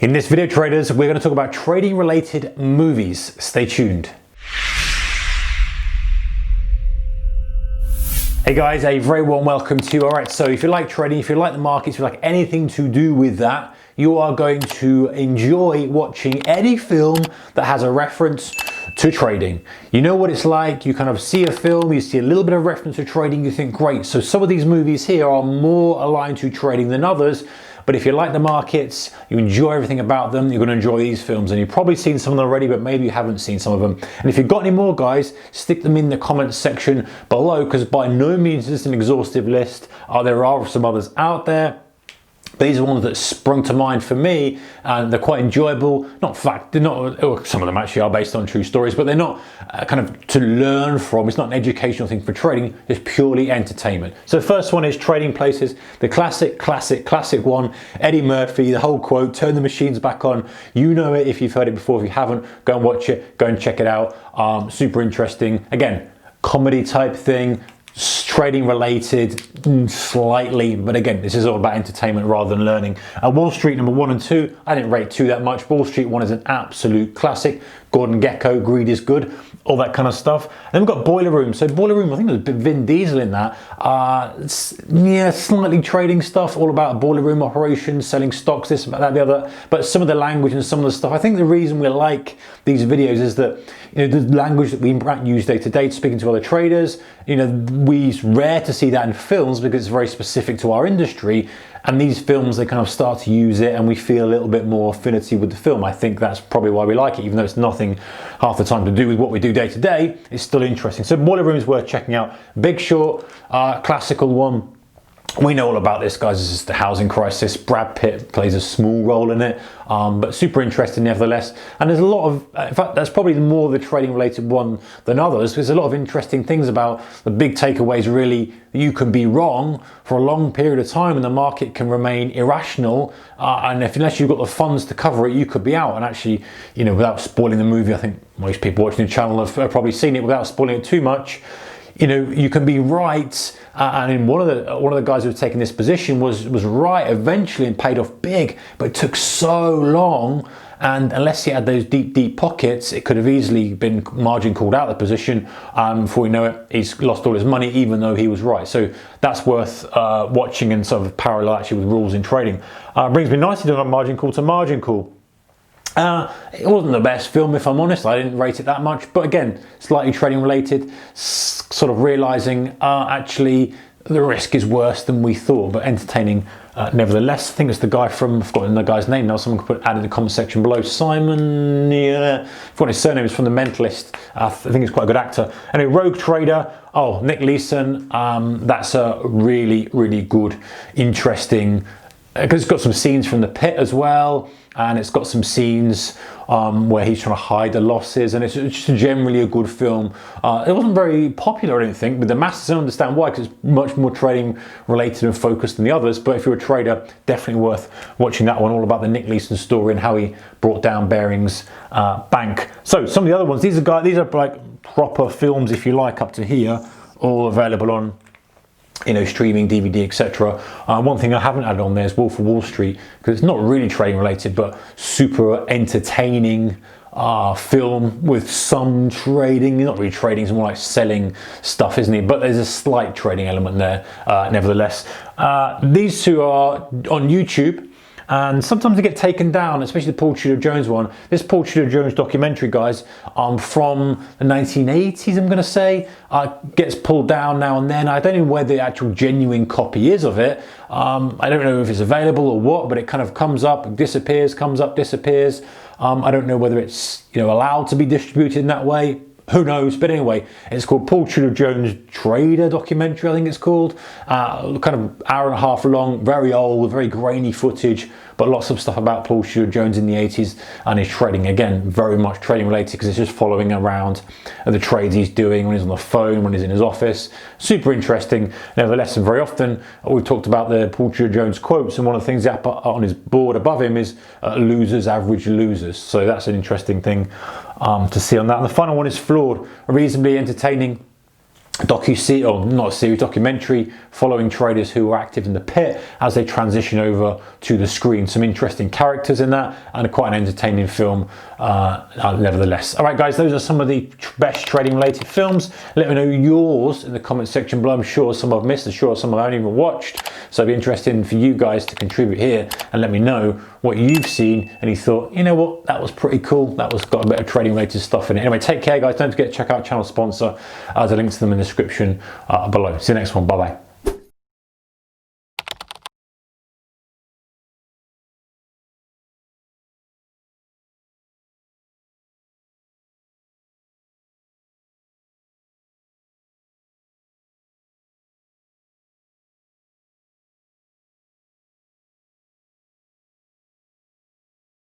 In this video, traders, we're going to talk about trading related movies. Stay tuned. Hey guys, a very warm welcome to you. All right, so if you like trading, if you like the markets, if you like anything to do with that, you are going to enjoy watching any film that has a reference to trading. You know what it's like, you kind of see a film, you see a little bit of reference to trading, you think, great. So some of these movies here are more aligned to trading than others. But if you like the markets, you enjoy everything about them, you're going to enjoy these films. And you've probably seen some of them already, but maybe you haven't seen some of them. And if you've got any more, guys, stick them in the comments section below, because by no means is this an exhaustive list. There are some others out there. These are ones that sprung to mind for me, and they're quite enjoyable. Not fact, they're not. Some of them actually are based on true stories, but they're not kind of to learn from. It's not an educational thing for trading. It's purely entertainment. So the first one is Trading Places, the classic one. Eddie Murphy, the whole quote: "Turn the machines back on." You know it if you've heard it before. If you haven't, go and watch it. Go and check it out. Super interesting. Again, comedy type thing. Trading related slightly, but again, this is all about entertainment rather than learning. Wall Street number 1 and 2, I didn't rate 2 that much. Wall Street 1 is an absolute classic. Gordon Gekko, Greed is Good, all that kind of stuff. And then we've got Boiler Room. So Boiler Room, I think there's Vin Diesel in that. Yeah, slightly trading stuff, all about boiler room operations, selling stocks, this, that, the other. But some of the language and some of the stuff, I think the reason we like these videos is that, you know, the language that we use day to day, speaking to other traders, you know, it's rare to see that in films because it's very specific to our industry. And these films, they kind of start to use it and we feel a little bit more affinity with the film. I think that's probably why we like it, even though it's nothing half the time to do with what we do day to day, it's still interesting. So Boiler Room is worth checking out. Big Short, classical one. We know all about this, guys. This is the housing crisis. Brad Pitt plays a small role in it, but super interesting nevertheless. And there's a lot of, in fact, that's probably more the trading related one than others. There's a lot of interesting things about the big takeaways, really. You can be wrong for a long period of time and the market can remain irrational. And unless you've got the funds to cover it, you could be out. And actually, you know, without spoiling the movie, I think most people watching the channel have probably seen it without spoiling it too much. You know, you can be right, and in one of the guys who was taking this position was right eventually and paid off big, but it took so long, and unless he had those deep pockets, it could have easily been margin called out of the position. Before we know it, he's lost all his money, even though he was right. So that's worth watching and sort of parallel actually with rules in trading. Brings me nicely to margin call to margin call. It wasn't the best film, if I'm honest. I didn't rate it that much, but again, slightly trading related, sort of realizing actually the risk is worse than we thought, but entertaining nevertheless. I think it's the guy from, I've forgotten the guy's name now, someone could add in the comment section below. Simon, yeah, I've forgotten his surname, is from The Mentalist. I think he's quite a good actor. Anyway, Rogue Trader, Nick Leeson, that's a really good, interesting, because it's got some scenes from The Pit as well, and it's got some scenes where he's trying to hide the losses, and it's just generally a good film. It wasn't very popular, I don't think, with the masses. I don't understand why, because it's much more trading related and focused than the others. But if you're a trader, definitely worth watching that one, all about the Nick Leeson story and how he brought down Barings Bank. So some of the other ones, these are like proper films, if you like, up to here, all available on, you know, streaming, DVD, etc. One thing I haven't added on there is Wolf of Wall Street, because it's not really trading related, but super entertaining film with some trading. Not really trading, it's more like selling stuff, isn't it? But there's a slight trading element there, nevertheless. These two are on YouTube, and sometimes they get taken down, especially the Paul Tudor Jones one. This Paul Tudor Jones documentary, guys, from the 1980s, I'm going to say, gets pulled down now and then. I don't know where the actual genuine copy is of it. I don't know if it's available or what, but it kind of comes up, disappears, comes up, disappears. I don't know whether it's, you know, allowed to be distributed in that way. Who knows? But anyway, it's called Paul Tudor Jones Trader documentary, I think it's called. Kind of hour and a half long, very old, very grainy footage, but lots of stuff about Paul Tudor Jones in the 80s and his trading. Again, very much trading related, because it's just following around the trades he's doing when he's on the phone, when he's in his office. Super interesting. Nevertheless, and very often we've talked about the Paul Tudor Jones quotes, and one of the things up on his board above him is losers average losers. So that's an interesting thing to see on that. And the final one is Flawed, reasonably entertaining. documentary following traders who were active in the pit as they transition over to the screen. Some interesting characters in that, and quite an entertaining film nevertheless. All right, guys, those are some of the best trading related films. Let me know yours in the comment section below. I'm sure some I've missed, I'm sure some I haven't even watched, so it'd be interesting for you guys to contribute here and let me know what you've seen and you thought, you know what, that was pretty cool, that was got a bit of trading related stuff in it. Anyway, take care, guys. Don't forget to check out channel sponsor. There's a link to them in the description below. See you next one. Bye bye.